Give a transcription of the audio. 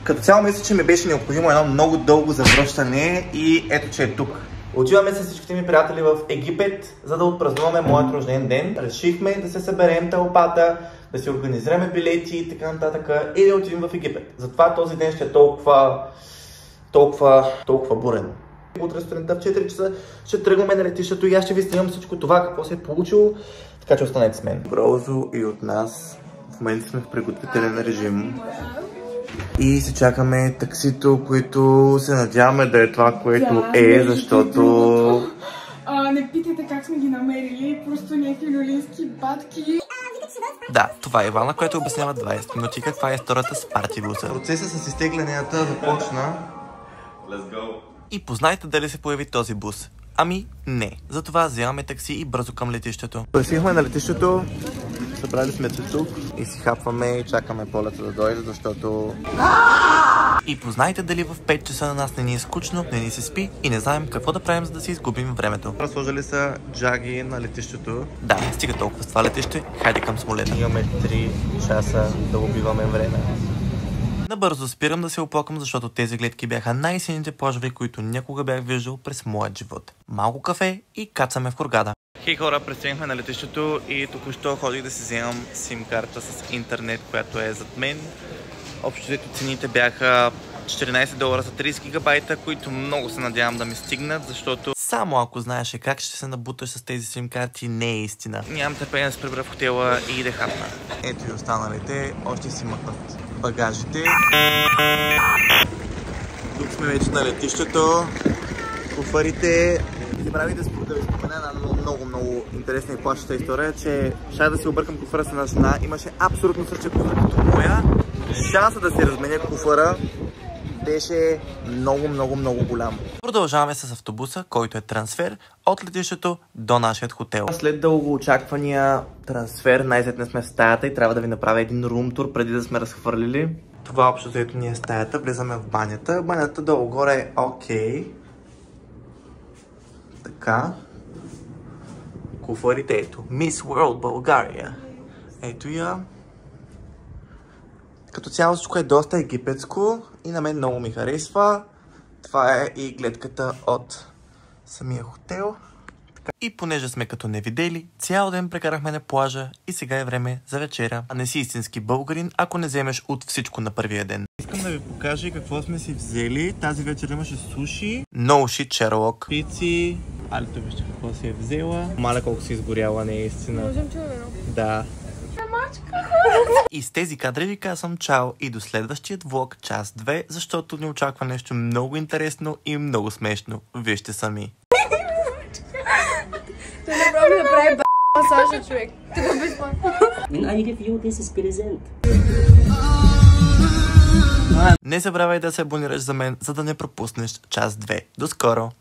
Като цяло мисля, че ми беше необходимо едно много дълго завръщане и ето, че е тук. Отиваме с всичките ми приятели в Египет, за да отпразнуваме моят рожден ден. Решихме да се съберем тълпата, да си организираме билети и така нататък и да отидем в Египет. Затова този ден ще е толкова бурен. Утре сутринта в 4 часа ще тръгваме на летището и аз ще ви снимам всичко това, какво се е получило, така че останете с мен. Брозо и от нас в момента сме в приготвителен режим и се чакаме таксито, което се надяваме да е това, което е, защото... Не питайте как сме ги намерили, просто някакви люлински батки. Да, това е Ивана, която обяснява 20 минути каква е историята с партибуса. Процесът с изтеглянията започна. Let's go! И познайте дали се появи този бус. Ами не. Затова вземаме такси и бързо към летището. Пресихме на летището, събрали сме се тук и си хапваме и чакаме полета да дойде, защото... И познайте дали в 5 часа на нас не ни е скучно, не ни се спи и не знаем какво да правим, за да си изгубим времето. Разложили са джаги на летището. Да, не стига толкова с това летище, хайде към Смолян. Имаме 3 часа да убиваме време. Набързо спирам да се оплакам, защото тези гледки бяха най-силните плажове, които някога бях виждал през моят живот. Малко кафе и кацаме в Хургада. Хей хора, пристигнахме на летището и току-що ходих да си вземам сим-карта с интернет, която е зад мен. Общо взето цените бяха $14 за 30 гигабайта, които много се надявам да ми стигнат, защото само ако знаеш как ще се набуташ с тези сим-карти, не е истина. Нямам търпение да се прибра в хотела и да хапна. Ето и останалите, още си мъкнат багажите. Тук сме вече на летището. Куфарите. Забравих да ви спомена една много интересна и плашеща история, че щях да си объркам куфара с една жена. Имаше абсолютно същия куфар като моя. Шанса да се разменя куфара беше много голям. Продължаваме с автобуса, който е трансфер от летището до нашия хотел. След дълго очаквания трансфер, най-сетне сме в стаята и трябва да ви направя един рум тур преди да сме разхвърлили. Това общо взето ни е стаята, влизаме в банята. Банята долу-горе е окей. Така. Куфарите, ето. Miss World България. Ето я. Като цяло всичко е доста египетско и на мен много ми харесва. Това е и гледката от самия хотел. И понеже сме като невидели, цял ден прекарахме на плажа и сега е време за вечеря. А не си истински българин, ако не вземеш от всичко на първия ден. Искам да ви покажа какво сме си взели. Тази вечер имаше суши, no shit Sherlock, пици. Алито вижте какво си е взела. Маля колко си изгоряла, не е истина. Можем чуваме. Да. И с тези кадри ви казвам чао и до следващият влог част 2, защото ни очаква нещо много интересно и много смешно. Вижте сами. Той направи да прави масажа, човек. When I give you this is present. Не забравяй да се абонираш за мен, за да не пропуснеш част 2. До скоро!